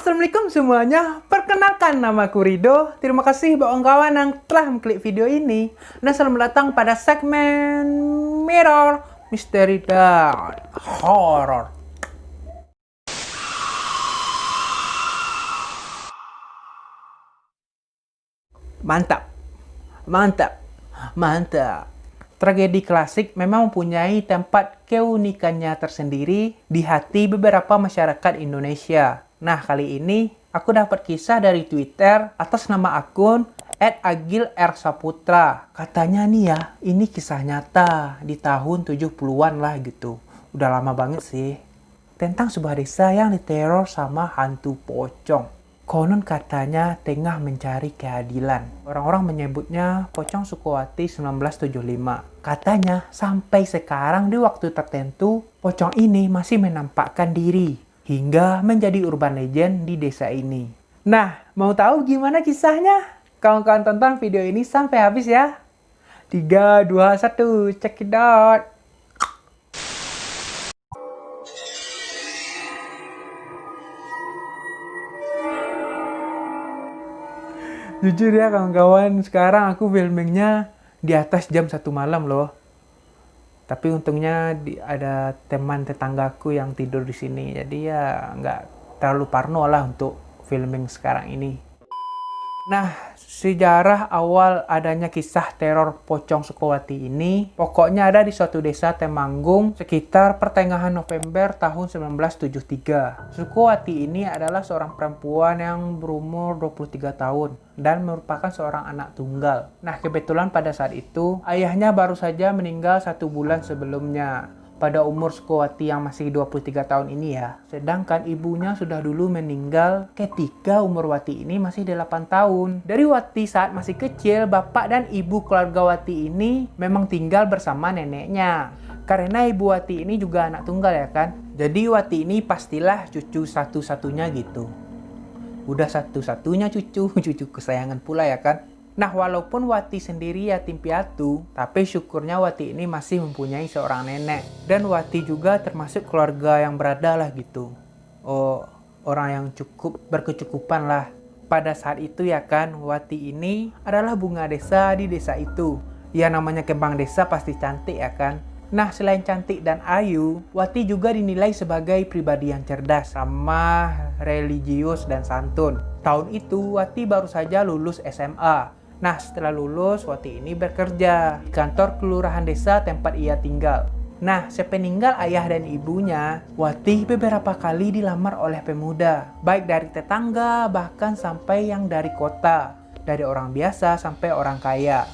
Assalamualaikum semuanya, perkenalkan namaku Rido. Terima kasih buat kawan yang telah mengklik video ini. Dan selamat datang pada segmen Mirror, Misteri dan Horror. Mantap, mantap, mantap. Tragedi klasik memang mempunyai tempat keunikannya tersendiri di hati beberapa masyarakat Indonesia. Nah, kali ini aku dapat kisah dari Twitter atas nama akun @agil_r_saputra. Katanya nih ya, ini kisah nyata di tahun 70-an lah gitu. Udah lama banget sih. Tentang sebuah desa yang diteror sama hantu pocong. Konon katanya tengah mencari keadilan. Orang-orang menyebutnya Pocong Sukowati 1975. Katanya sampai sekarang di waktu tertentu, pocong ini masih menampakkan diri hingga menjadi urban legend di desa ini. Nah, mau tahu gimana kisahnya? Kawan-kawan tonton video ini sampai habis ya. 3, 2, 1, check it out. Jujur ya kawan-kawan, sekarang aku filmingnya di atas jam 1 malam loh. Tapi untungnya ada teman tetanggaku yang tidur di sini, jadi ya nggak terlalu parno lah untuk filming sekarang ini. Nah, sejarah awal adanya kisah teror Pocong Sukowati ini pokoknya ada di suatu desa Temanggung sekitar pertengahan November tahun 1973. Sukowati ini adalah seorang perempuan yang berumur 23 tahun dan merupakan seorang anak tunggal. Nah, kebetulan pada saat itu ayahnya baru saja meninggal 1 bulan sebelumnya. Pada umur Sukowati yang masih 23 tahun ini ya. Sedangkan ibunya sudah dulu meninggal ketika umur Wati ini masih 8 tahun. Dari Wati saat masih kecil, bapak dan ibu keluarga Wati ini memang tinggal bersama neneknya. Karena ibu Wati ini juga anak tunggal ya kan. Jadi Wati ini pastilah cucu satu-satunya gitu. Udah satu-satunya cucu kesayangan pula ya kan. Nah, walaupun Wati sendiri yatim piatu, tapi syukurnya Wati ini masih mempunyai seorang nenek. Dan Wati juga termasuk keluarga yang berada lah gitu. Oh, orang yang cukup berkecukupan lah. Pada saat itu ya kan, Wati ini adalah bunga desa di desa itu. Ya namanya kembang desa pasti cantik ya kan. Nah, selain cantik dan ayu, Wati juga dinilai sebagai pribadi yang cerdas, ramah, religius, dan santun. Tahun itu, Wati baru saja lulus SMA. Nah, setelah lulus, Wati ini bekerja di kantor kelurahan desa tempat ia tinggal. Nah, sepeninggal ayah dan ibunya, Wati beberapa kali dilamar oleh pemuda, baik dari tetangga, bahkan sampai yang dari kota, dari orang biasa sampai orang kaya.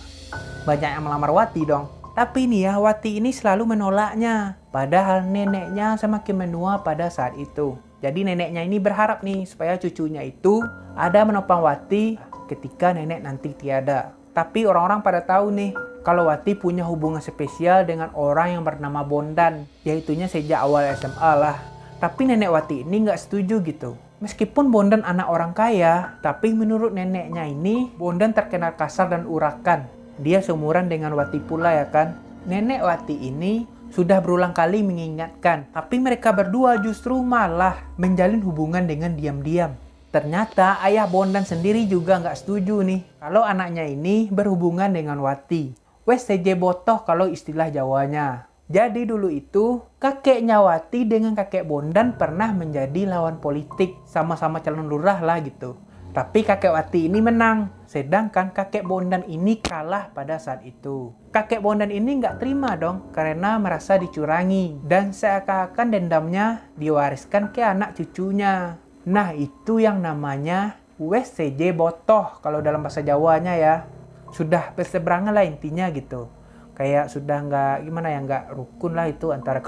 Banyak yang melamar Wati dong. Tapi nih ya, Wati ini selalu menolaknya, padahal neneknya semakin menua pada saat itu. Jadi neneknya ini berharap nih, supaya cucunya itu ada menopang Wati ketika nenek nanti tiada. Tapi orang-orang pada tahu nih, kalau Wati punya hubungan spesial dengan orang yang bernama Bondan, yaitunya sejak awal SMA lah. Tapi nenek Wati ini nggak setuju gitu. Meskipun Bondan anak orang kaya, tapi menurut neneknya ini, Bondan terkenal kasar dan urakan. Dia seumuran dengan Wati pula ya kan. Nenek Wati ini sudah berulang kali mengingatkan, tapi mereka berdua justru malah menjalin hubungan dengan diam-diam. Ternyata ayah Bondan sendiri juga nggak setuju nih kalau anaknya ini berhubungan dengan Wati. Wes seje botoh kalau istilah Jawanya. Jadi dulu itu kakeknya Wati dengan kakek Bondan pernah menjadi lawan politik. Sama-sama calon lurah lah gitu. Tapi kakek Wati ini menang. Sedangkan kakek Bondan ini kalah pada saat itu. Kakek Bondan ini nggak terima dong karena merasa dicurangi. Dan seakan-akan dendamnya diwariskan ke anak cucunya. Nah, itu yang namanya wes seje botoh kalau dalam bahasa Jawanya ya. Sudah berseberangan lah intinya gitu. Kayak sudah nggak rukun lah itu antara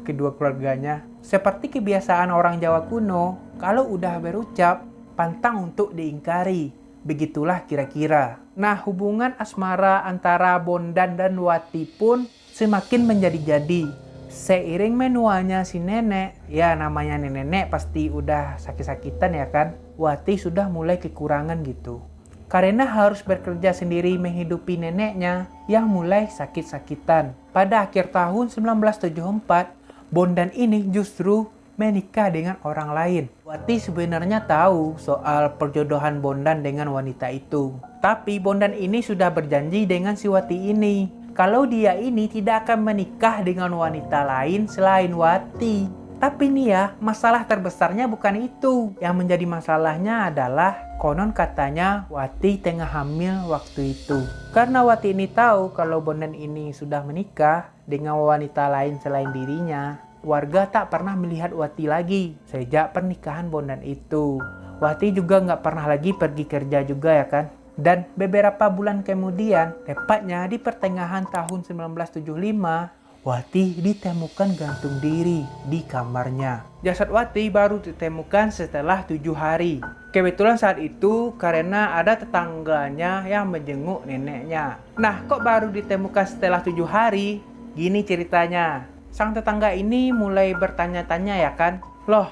kedua keluarganya. Seperti kebiasaan orang Jawa kuno, kalau udah berucap, pantang untuk diingkari. Begitulah kira-kira. Nah, hubungan asmara antara Bondan dan Wati pun semakin menjadi-jadi. Seiring menuanya si nenek, ya namanya nenek pasti udah sakit-sakitan ya kan. Wati sudah mulai kekurangan gitu. Karena harus bekerja sendiri menghidupi neneknya yang mulai sakit-sakitan. Pada akhir tahun 1974, Bondan ini justru menikah dengan orang lain. Wati sebenarnya tahu soal perjodohan Bondan dengan wanita itu. Tapi Bondan ini sudah berjanji dengan si Wati ini, kalau dia ini tidak akan menikah dengan wanita lain selain Wati. Tapi nih ya, masalah terbesarnya bukan itu. Yang menjadi masalahnya adalah konon katanya Wati tengah hamil waktu itu. Karena Wati ini tahu kalau Bondan ini sudah menikah dengan wanita lain selain dirinya, warga tak pernah melihat Wati lagi sejak pernikahan Bondan itu. Wati juga nggak pernah lagi pergi kerja juga ya kan. Dan beberapa bulan kemudian, tepatnya di pertengahan tahun 1975, Wati ditemukan gantung diri di kamarnya. Jasad Wati baru ditemukan setelah 7 hari. Kebetulan saat itu karena ada tetangganya yang menjenguk neneknya. Nah, kok baru ditemukan setelah 7 hari? Gini ceritanya. Sang tetangga ini mulai bertanya-tanya ya kan, loh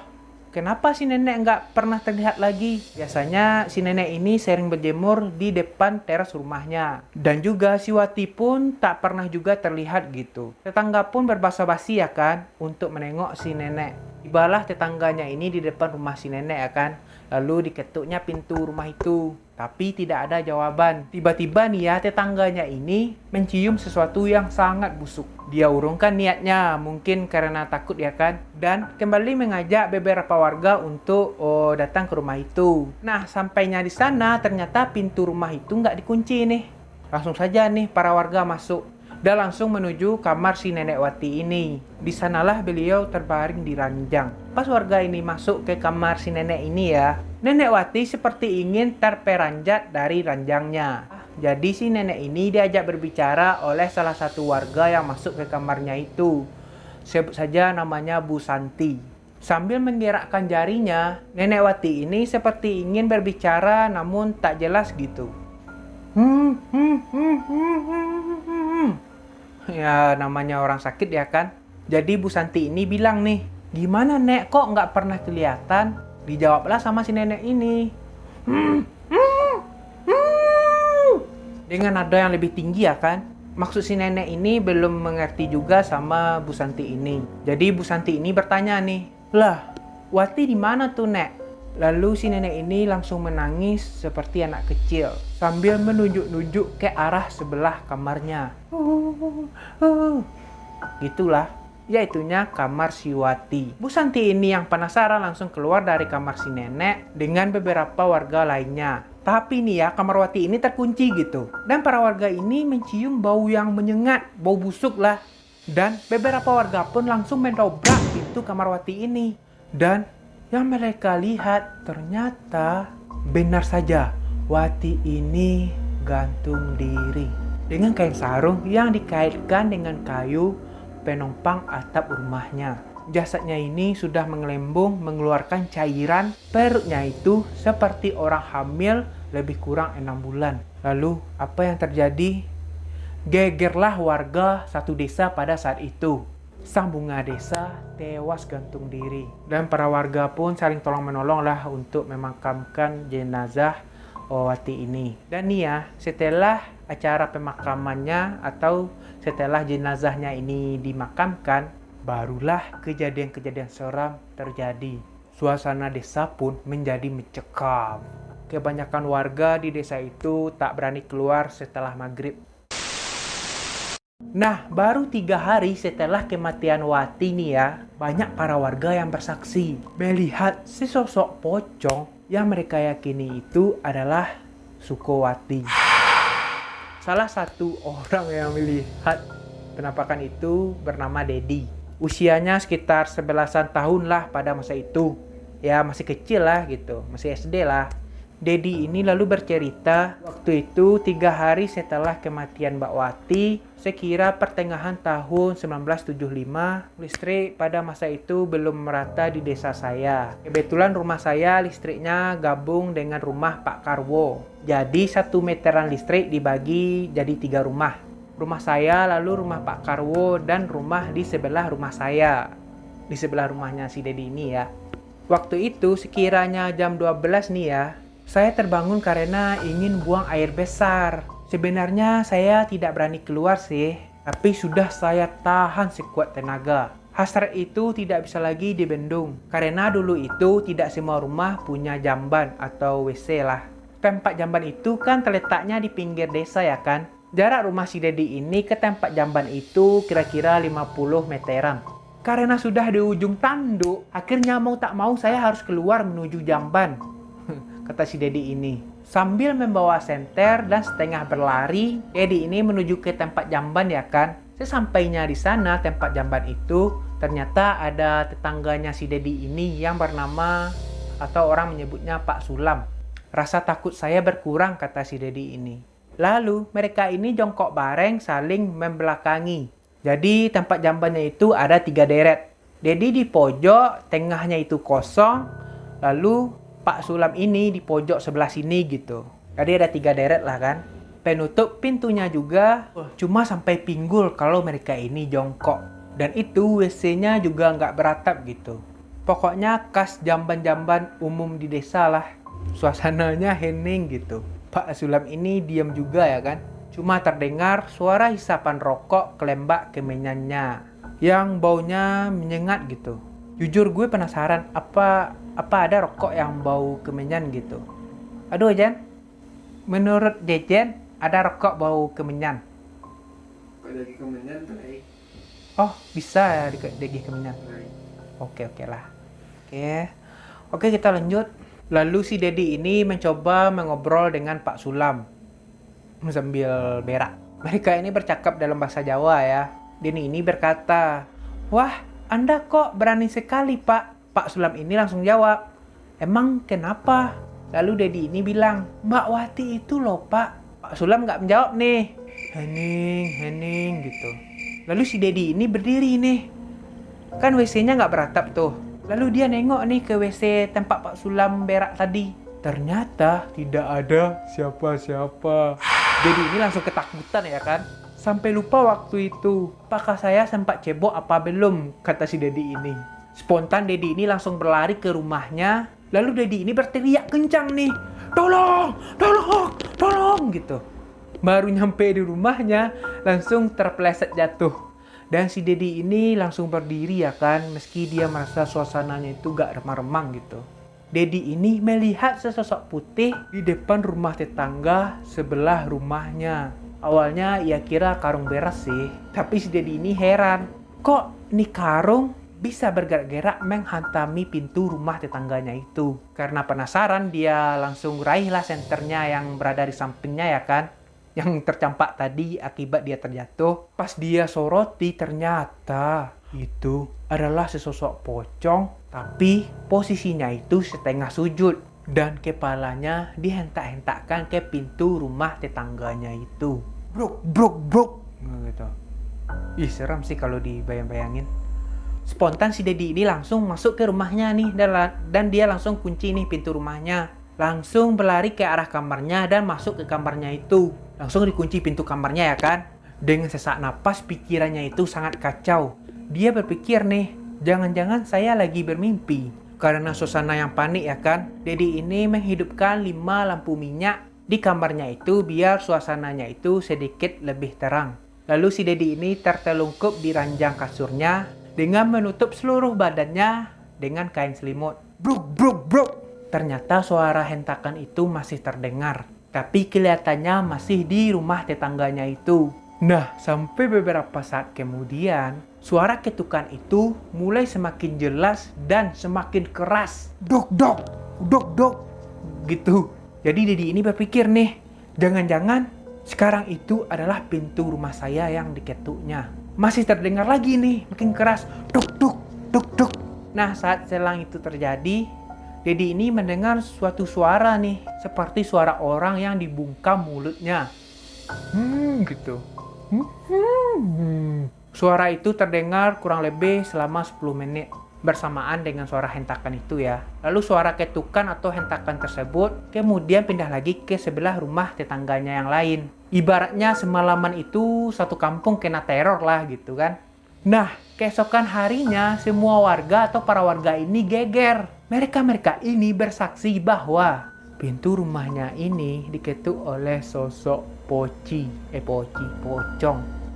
kenapa si nenek nggak pernah terlihat lagi? Biasanya si nenek ini sering berjemur di depan teras rumahnya. Dan juga si Wati pun tak pernah juga terlihat gitu. Tetangga pun berbasa-basi ya kan, untuk menengok si nenek. Tibalah tetangganya ini di depan rumah si nenek ya kan. Lalu diketuknya pintu rumah itu. Tapi tidak ada jawaban. Tiba-tiba nih ya tetangganya ini mencium sesuatu yang sangat busuk. Dia urungkan niatnya, mungkin karena takut ya kan. Dan kembali mengajak beberapa warga untuk datang ke rumah itu. Nah, sampainya di sana ternyata pintu rumah itu nggak dikunci nih. Langsung saja nih para warga masuk dan langsung menuju kamar si nenek Wati ini. Di sanalah beliau terbaring di ranjang. Pas warga ini masuk ke kamar si nenek ini ya, nenek Wati seperti ingin terperanjat dari ranjangnya. Jadi si nenek ini diajak berbicara oleh salah satu warga yang masuk ke kamarnya itu. Sebut saja namanya Bu Santi. Sambil menggerakkan jarinya, nenek Wati ini seperti ingin berbicara namun tak jelas gitu. Ya namanya orang sakit ya kan. Jadi Bu Santi ini bilang nih, gimana nek kok nggak pernah kelihatan? Dijawablah sama si nenek ini. Dengan nada yang lebih tinggi ya kan. Maksud si nenek ini belum mengerti juga sama Bu Santi ini. Jadi Bu Santi ini bertanya nih, lah Wati di mana tuh nek? Lalu si nenek ini langsung menangis seperti anak kecil sambil menunjuk-nunjuk ke arah sebelah kamarnya. Gitulah, yaitunya kamar si Wati. Bu Santi ini yang penasaran langsung keluar dari kamar si nenek dengan beberapa warga lainnya. Tapi nih ya, kamar Wati ini terkunci gitu. Dan para warga ini mencium bau yang menyengat, bau busuk lah. Dan beberapa warga pun langsung mendobrak pintu kamar Wati ini. Dan yang mereka lihat ternyata benar saja Wati ini gantung diri dengan kain sarung yang dikaitkan dengan kayu penompang atap rumahnya. Jasadnya ini sudah menggelembung mengeluarkan cairan. Perutnya itu seperti orang hamil lebih kurang 6 bulan. Lalu apa yang terjadi? Gegerlah warga satu desa pada saat itu. Sang bunga desa tewas gantung diri. Dan para warga pun saling tolong menolong lah untuk memakamkan jenazah Wati ini. Dan nih ya, setelah acara pemakamannya atau setelah jenazahnya ini dimakamkan, barulah kejadian-kejadian seram terjadi. Suasana desa pun menjadi mencekam. Kebanyakan warga di desa itu tak berani keluar setelah maghrib. Nah, baru 3 hari setelah kematian Wati nih ya, banyak para warga yang bersaksi melihat sesosok pocong yang mereka yakini itu adalah Sukowati. Salah satu orang yang melihat penampakan itu bernama Dedi. Usianya sekitar 11-an tahun lah pada masa itu. Ya masih kecil lah gitu, masih SD lah. Dedi ini lalu bercerita waktu itu 3 hari setelah kematian Mbak Wati, sekira pertengahan tahun 1975, listrik pada masa itu belum merata di desa saya. Kebetulan rumah saya listriknya gabung dengan rumah Pak Karwo. Jadi 1 meteran listrik dibagi jadi 3 rumah. Rumah saya, lalu rumah Pak Karwo, dan rumah di sebelah rumah saya. Di sebelah rumahnya si Dedi ini ya. Waktu itu sekiranya jam 12 nih ya, saya terbangun karena ingin buang air besar. Sebenarnya saya tidak berani keluar sih, tapi sudah saya tahan sekuat tenaga. Hasrat itu tidak bisa lagi dibendung, karena dulu itu tidak semua rumah punya jamban atau WC lah. Tempat jamban itu kan terletaknya di pinggir desa ya kan. Jarak rumah si Dedi ini ke tempat jamban itu kira-kira 50 meteran. Karena sudah di ujung tanduk, akhirnya mau tak mau saya harus keluar menuju jamban, kata si Dedi ini. Sambil membawa senter dan setengah berlari, Dedi ini menuju ke tempat jamban ya kan. Sesampainya di sana tempat jamban itu, ternyata ada tetangganya si Dedi ini yang bernama, atau orang menyebutnya Pak Sulam. Rasa takut saya berkurang, kata si Dedi ini. Lalu mereka ini jongkok bareng saling membelakangi. Jadi tempat jambannya itu ada 3 deret. Dedi di pojok, tengahnya itu kosong. Lalu Pak Sulam ini di pojok sebelah sini gitu. Jadi ada 3 deret lah kan. Penutup pintunya juga cuma sampai pinggul kalau mereka ini jongkok. Dan itu WC-nya juga nggak beratap gitu. Pokoknya khas jamban-jamban umum di desa lah. Suasananya hening gitu. Pak Sulam ini diam juga ya kan. Cuma terdengar suara hisapan rokok kelembak kemenyannya yang baunya menyengat gitu. Jujur gue penasaran apa ada rokok yang bau kemenyan gitu. Aduh Jen, menurut Jejen ada rokok bau kemenyan. Kalau lagi kemenyan baik. Oh bisa ya daging kemenyan. Oke lah. Oke kita lanjut. Lalu si Dedi ini mencoba mengobrol dengan Pak Sulam sambil berak. Mereka ini bercakap dalam bahasa Jawa ya. Deni ini berkata, "Wah, Anda kok berani sekali, Pak?" Pak Sulam ini langsung jawab, "Emang kenapa?" Lalu Dedi ini bilang, "Mbak Wati itu loh, Pak." Pak Sulam nggak menjawab nih. Hening gitu. Lalu si Dedi ini berdiri nih. Kan WC-nya nggak beratap tuh. Lalu dia nengok nih ke WC tempat Pak Sulam berak tadi. Ternyata tidak ada siapa-siapa. Dedi ini langsung ketakutan ya kan. Sampai lupa waktu itu. Apakah saya sempat cebok apa belum? Kata si Dedi ini. Spontan Dedi ini langsung berlari ke rumahnya. Lalu Dedi ini berteriak kencang nih. Tolong gitu. Baru nyampe di rumahnya langsung terpeleset jatuh. Dan si Dedi ini langsung berdiri ya kan. Meski dia merasa suasananya itu gak remang-remang gitu. Dedi ini melihat sesosok putih di depan rumah tetangga sebelah rumahnya. Awalnya ia kira karung beras sih. Tapi si Dedi ini heran. Kok nih karung bisa bergerak-gerak menghantami pintu rumah tetangganya itu. Karena penasaran dia langsung raihlah senternya yang berada di sampingnya ya kan. Yang tercampak tadi akibat dia terjatuh. Pas dia soroti ternyata itu adalah sesosok pocong. Tapi posisinya itu setengah sujud. Dan kepalanya dihentak-hentakkan ke pintu rumah tetangganya itu. Brok gitu. Ih seram sih kalau dibayang-bayangin. Spontan si Dedi ini langsung masuk ke rumahnya nih. Dan dia langsung kunci nih pintu rumahnya. Langsung berlari ke arah kamarnya dan masuk ke kamarnya itu. Langsung dikunci pintu kamarnya ya kan. Dengan sesak napas pikirannya itu sangat kacau. Dia berpikir nih, jangan-jangan saya lagi bermimpi. Karena suasana yang panik ya kan. Dedi ini menghidupkan 5 lampu minyak di kamarnya itu biar suasananya itu sedikit lebih terang. Lalu si Dedi ini tertelungkup di ranjang kasurnya dengan menutup seluruh badannya dengan kain selimut. Bruk. Ternyata suara hentakan itu masih terdengar. Tapi kelihatannya masih di rumah tetangganya itu. Nah, sampai beberapa saat kemudian, suara ketukan itu mulai semakin jelas dan semakin keras. Dok, gitu. Jadi Dedi ini berpikir nih, jangan-jangan sekarang itu adalah pintu rumah saya yang diketuknya. Masih terdengar lagi nih, makin keras. Dok. Nah, saat selang itu terjadi, Dedi ini mendengar suatu suara nih, seperti suara orang yang dibungkam mulutnya. Gitu. Suara itu terdengar kurang lebih selama 10 menit, bersamaan dengan suara hentakan itu ya. Lalu suara ketukan atau hentakan tersebut kemudian pindah lagi ke sebelah rumah tetangganya yang lain. Ibaratnya semalaman itu satu kampung kena teror lah gitu kan. Nah, keesokan harinya semua warga atau para warga ini geger. Mereka ini bersaksi bahwa pintu rumahnya ini diketuk oleh sosok pocong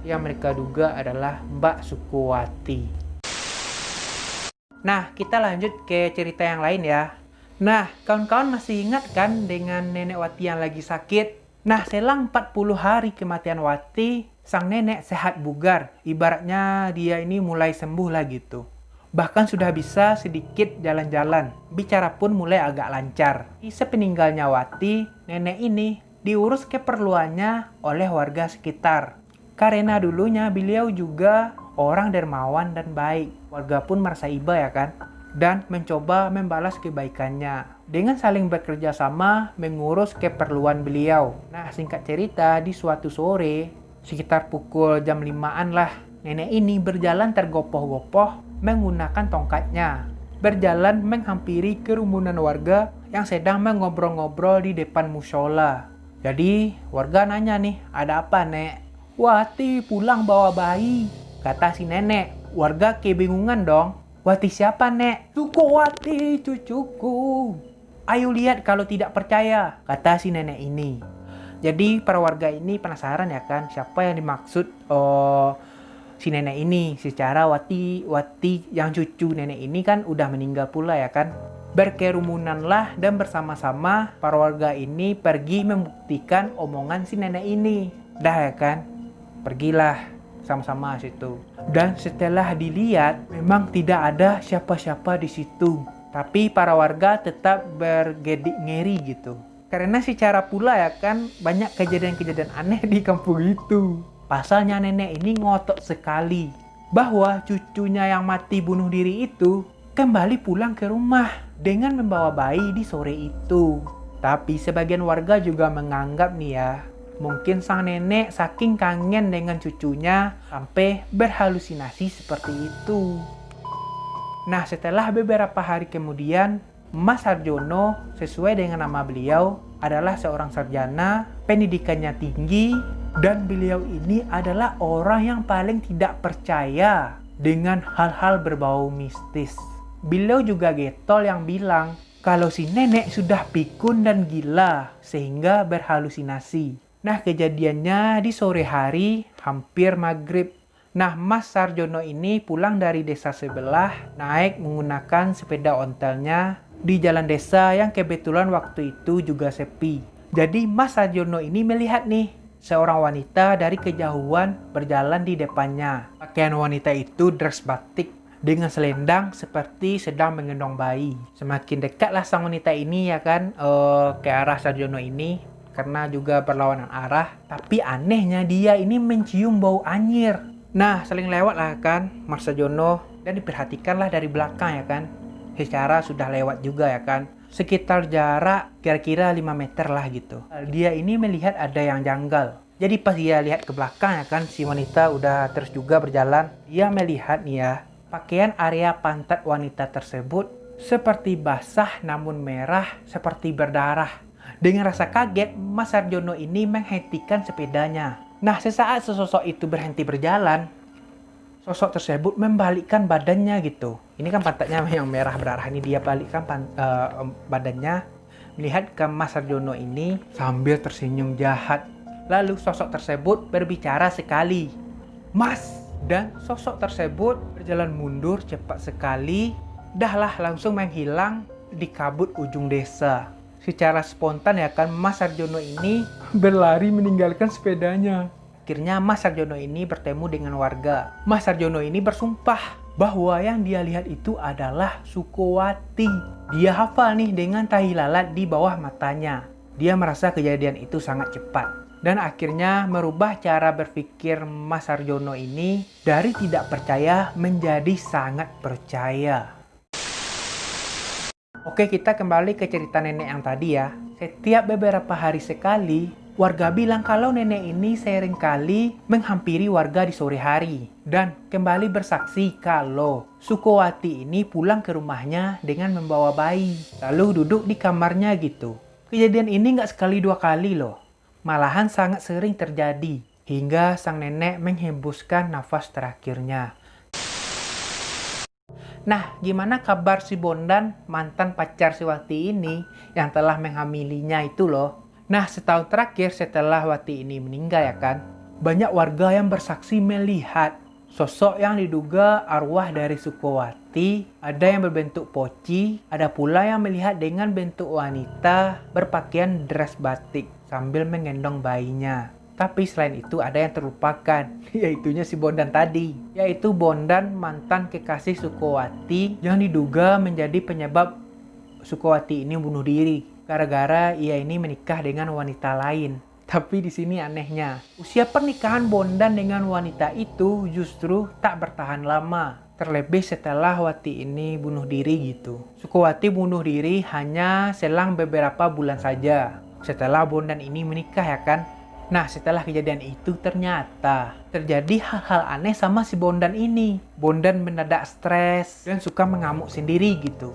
yang mereka duga adalah Mbak Sukuwati. Nah, kita lanjut ke cerita yang lain ya. Nah, kawan-kawan masih ingat kan dengan nenek Wati yang lagi sakit? Nah, selang 40 hari kematian Wati, sang nenek sehat bugar. Ibaratnya dia ini mulai sembuh lah gitu. Bahkan sudah bisa sedikit jalan-jalan. Bicara pun mulai agak lancar. Sepeninggalnya Wati, nenek ini diurus keperluannya oleh warga sekitar. Karena dulunya beliau juga orang dermawan dan baik. Warga pun merasa iba ya kan? Dan mencoba membalas kebaikannya dengan saling bekerja sama mengurus keperluan beliau. Nah, singkat cerita, di suatu sore, sekitar pukul jam 5-an lah, nenek ini berjalan tergopoh-gopoh menggunakan tongkatnya. Berjalan menghampiri kerumunan warga yang sedang mengobrol-ngobrol di depan mushola. Jadi, warga nanya nih, ada apa nek? Wati pulang bawa bayi, kata si nenek. Warga kebingungan dong. Wati siapa nek? Sukowati cucuku. Ayo lihat kalau tidak percaya, kata si nenek ini. Jadi para warga ini penasaran ya kan, siapa yang dimaksud si nenek ini. Secara Wati yang cucu nenek ini kan udah meninggal pula ya kan. Berkerumunanlah dan bersama-sama para warga ini pergi membuktikan omongan si nenek ini. Dah ya kan, pergilah sama-sama situ. Dan setelah dilihat, memang tidak ada siapa-siapa di situ. Tapi para warga tetap bergedik ngeri gitu. Karena secara pula ya kan, banyak kejadian-kejadian aneh di kampung itu. Pasalnya nenek ini ngotot sekali bahwa cucunya yang mati bunuh diri itu kembali pulang ke rumah dengan membawa bayi di sore itu. Tapi sebagian warga juga menganggap nih ya, mungkin sang nenek saking kangen dengan cucunya sampai berhalusinasi seperti itu. Nah, setelah beberapa hari kemudian, Mas Sarjono sesuai dengan nama beliau adalah seorang sarjana, pendidikannya tinggi, dan beliau ini adalah orang yang paling tidak percaya dengan hal-hal berbau mistis. Beliau juga getol yang bilang kalau si nenek sudah pikun dan gila sehingga berhalusinasi. Nah, kejadiannya di sore hari, hampir maghrib. Nah, Mas Sarjono ini pulang dari desa sebelah, naik menggunakan sepeda ontelnya di jalan desa yang kebetulan waktu itu juga sepi. Jadi, Mas Sarjono ini melihat nih, seorang wanita dari kejauhan berjalan di depannya. Pakaian wanita itu dress batik dengan selendang seperti sedang menggendong bayi. Semakin dekatlah sang wanita ini ya kan ke arah Sarjono ini. Karena juga berlawanan arah, tapi anehnya dia ini mencium bau anyir. Nah, saling lewat lah kan Mas Sarjono, dan diperhatikanlah dari belakang ya kan. Secara sudah lewat juga ya kan. Sekitar jarak kira-kira 5 meter lah gitu. Dia ini melihat ada yang janggal. Jadi pas dia lihat ke belakang ya kan, si wanita udah terus juga berjalan. Dia melihat nih ya, pakaian area pantat wanita tersebut seperti basah namun merah seperti berdarah. Dengan rasa kaget, Mas Sarjono ini menghentikan sepedanya. Nah, sesaat sesosok itu berhenti berjalan, sosok tersebut membalikkan badannya gitu. Ini kan pantatnya yang merah berdarah, ini dia balikkan badannya, melihat ke Mas Sarjono ini sambil tersenyum jahat. Lalu sosok tersebut berbicara sekali, "Mas!" Dan sosok tersebut berjalan mundur cepat sekali, dahlah langsung menghilang di kabut ujung desa. Secara spontan ya kan, Mas Sarjono ini berlari meninggalkan sepedanya. Akhirnya Mas Sarjono ini bertemu dengan warga. Mas Sarjono ini bersumpah bahwa yang dia lihat itu adalah Sukowati. Dia hafal nih dengan tahi lalat di bawah matanya. Dia merasa kejadian itu sangat cepat. Dan akhirnya merubah cara berpikir Mas Sarjono ini dari tidak percaya menjadi sangat percaya. Oke, kita kembali ke cerita nenek yang tadi ya. Setiap beberapa hari sekali, warga bilang kalau nenek ini seringkali menghampiri warga di sore hari. Dan kembali bersaksi kalau Sukowati ini pulang ke rumahnya dengan membawa bayi. Lalu duduk di kamarnya gitu. Kejadian ini nggak sekali dua kali loh. Malahan sangat sering terjadi. Hingga sang nenek menghembuskan nafas terakhirnya. Nah, gimana kabar si Bondan, mantan pacar si Wati ini yang telah menghamilinya itu loh? Nah, setahun terakhir setelah Wati ini meninggal ya kan, banyak warga yang bersaksi melihat sosok yang diduga arwah dari Sukowati Sukuwati, ada yang berbentuk poci, ada pula yang melihat dengan bentuk wanita berpakaian dress batik sambil menggendong bayinya. Tapi selain itu ada yang terlupakan, yaitunya si Bondan tadi, yaitu Bondan mantan kekasih Sukuwati yang diduga menjadi penyebab Sukuwati ini bunuh diri gara-gara ia ini menikah dengan wanita lain. Tapi di sini anehnya, usia pernikahan Bondan dengan wanita itu justru tak bertahan lama. Terlebih setelah Wati ini bunuh diri gitu. Sukuwati bunuh diri hanya selang beberapa bulan saja setelah Bondan ini menikah ya kan. Nah, setelah kejadian itu ternyata terjadi hal-hal aneh sama si Bondan ini. Bondan mendadak stres dan suka mengamuk sendiri gitu.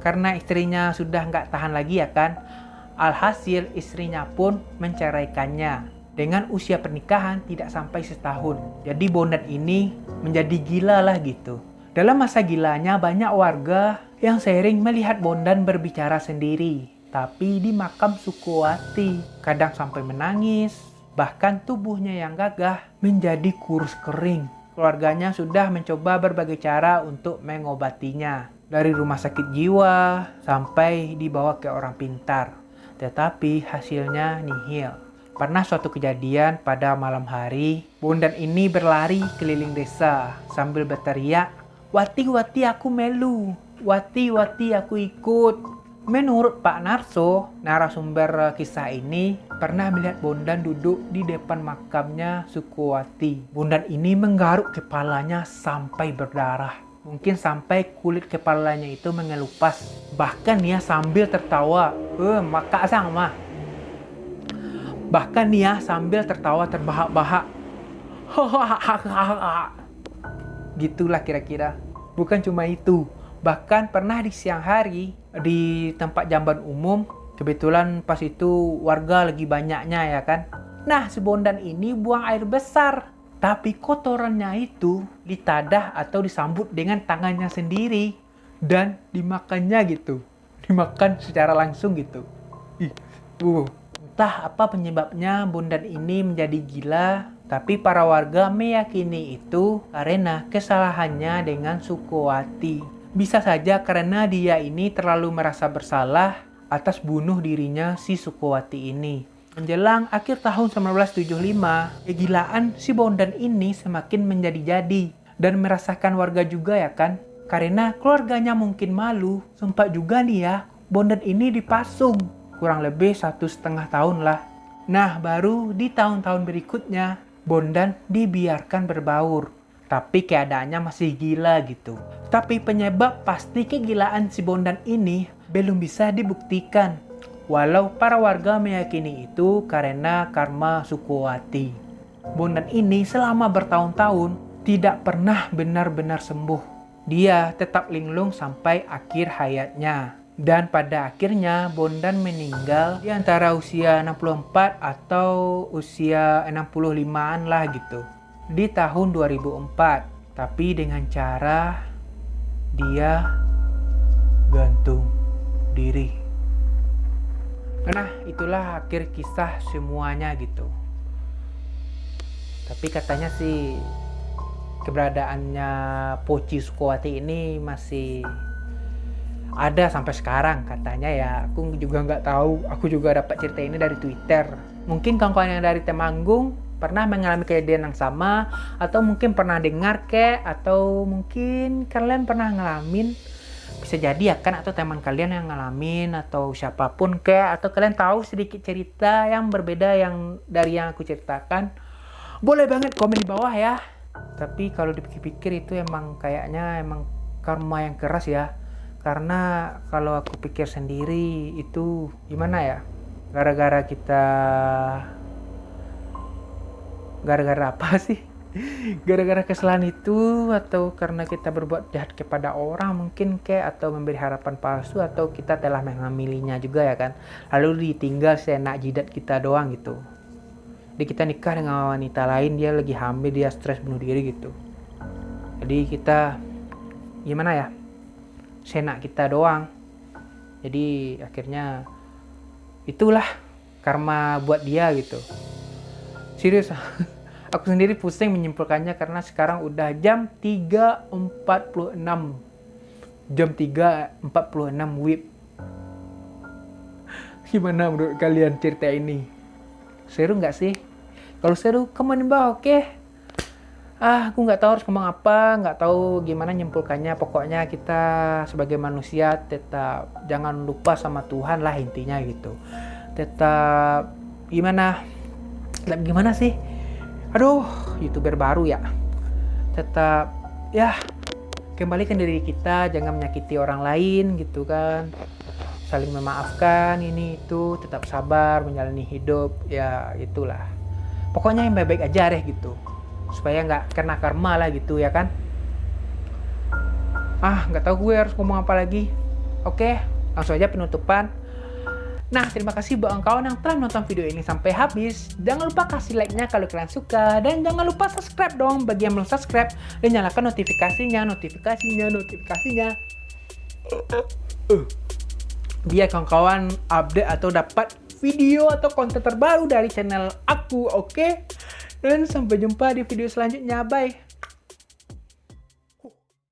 Karena istrinya sudah nggak tahan lagi ya kan. Alhasil istrinya pun menceraikannya. Dengan usia pernikahan tidak sampai setahun. Jadi Bondan ini menjadi gila lah gitu. Dalam masa gilanya banyak warga yang sering melihat Bondan berbicara sendiri. Tapi di makam Sukuwati kadang sampai menangis. Bahkan tubuhnya yang gagah menjadi kurus kering. Keluarganya sudah mencoba berbagai cara untuk mengobatinya. Dari rumah sakit jiwa sampai dibawa ke orang pintar. Tetapi hasilnya nihil. Pernah suatu kejadian pada malam hari, Bondan ini berlari keliling desa sambil berteriak, "Wati, Wati aku melu, Wati, Wati aku ikut." Menurut Pak Narso, narasumber kisah ini pernah melihat Bondan duduk di depan makamnya Sukuwati. Bondan ini menggaruk kepalanya sampai berdarah. Mungkin sampai kulit kepalanya itu mengelupas. Bahkan dia sambil tertawa. Maka sama. Bahkan dia sambil tertawa terbahak-bahak. Gitulah kira-kira. Bukan cuma itu. Bahkan pernah di siang hari di tempat jamban umum. Kebetulan pas itu warga lagi banyaknya ya kan. Nah si Bondan ini buang air besar. Tapi kotorannya itu ditadah atau disambut dengan tangannya sendiri. Dan dimakannya gitu. Dimakan secara langsung gitu. Entah apa penyebabnya Bondan ini menjadi gila. Tapi para warga meyakini itu karena kesalahannya dengan Sukuwati. Bisa saja karena dia ini terlalu merasa bersalah atas bunuh dirinya si Sukuwati ini. Menjelang akhir tahun 1975, kegilaan si Bondan ini semakin menjadi-jadi dan merasakan warga juga ya kan. Karena keluarganya mungkin malu, sempat juga nih ya, Bondan ini dipasung. Kurang lebih 1,5 tahun lah. Nah, baru di tahun-tahun berikutnya, Bondan dibiarkan berbaur. Tapi keadaannya masih gila gitu. Tapi penyebab pasti kegilaan si Bondan ini belum bisa dibuktikan. Walau para warga meyakini itu karena karma Sukuwati. Bondan ini selama bertahun-tahun tidak pernah benar-benar sembuh. Dia tetap linglung sampai akhir hayatnya. Dan pada akhirnya Bondan meninggal di antara usia 64 atau usia 65-an lah gitu. Di tahun 2004. Tapi dengan cara dia gantung diri. Nah, itulah akhir kisah semuanya gitu. Tapi katanya sih keberadaannya Poci Sukuwati ini masih ada sampai sekarang katanya ya. Aku juga nggak tahu. Aku juga dapat cerita ini dari Twitter. Mungkin kawan-kawan yang dari Temanggung pernah mengalami kejadian yang sama, atau mungkin pernah dengar atau mungkin kalian pernah ngalamin. Bisa jadi ya kan, atau teman kalian yang ngalamin, atau siapapun atau kalian tahu sedikit cerita yang berbeda yang dari yang aku ceritakan, boleh banget komen di bawah ya. Tapi kalau dipikir-pikir itu kayaknya emang karma yang keras ya. Karena kalau aku pikir sendiri itu gimana ya, gara-gara apa sih? Gara-gara kesalahan itu, atau karena kita berbuat jahat kepada orang mungkin atau memberi harapan palsu, atau kita telah mengamilinya juga ya kan, lalu ditinggal seenak jidat kita doang gitu. Jadi kita nikah dengan wanita lain, dia lagi hamil, dia stres bunuh diri gitu. Jadi kita gimana ya, seenak kita doang. Jadi akhirnya itulah karma buat dia gitu. Serius. Aku sendiri pusing menyimpulkannya karena sekarang udah jam 3.46 jam 3.46 WIB. Gimana menurut kalian cerita ini? Seru nggak sih? Kalau seru, komen di bawah, oke? Aku nggak tahu harus ngomong apa, nggak tahu gimana nyimpulkannya. Pokoknya kita sebagai manusia tetap jangan lupa sama Tuhan lah intinya gitu. Tetap gimana sih? Aduh, YouTuber baru ya. Tetap ya kembalikan diri kita, jangan menyakiti orang lain gitu kan. Saling memaafkan ini itu, tetap sabar menjalani hidup, ya itulah. Pokoknya yang baik-baik aja deh gitu. Supaya nggak kena karma lah gitu ya kan. Nggak tahu gue harus ngomong apa lagi. Oke, langsung aja penutupan. Nah, terima kasih buat kawan yang telah menonton video ini sampai habis. Jangan lupa kasih like-nya kalau kalian suka. Dan jangan lupa subscribe dong bagi yang belum subscribe. Dan nyalakan notifikasinya. Biar kawan-kawan update atau dapat video atau konten terbaru dari channel aku, oke? Dan sampai jumpa di video selanjutnya, bye!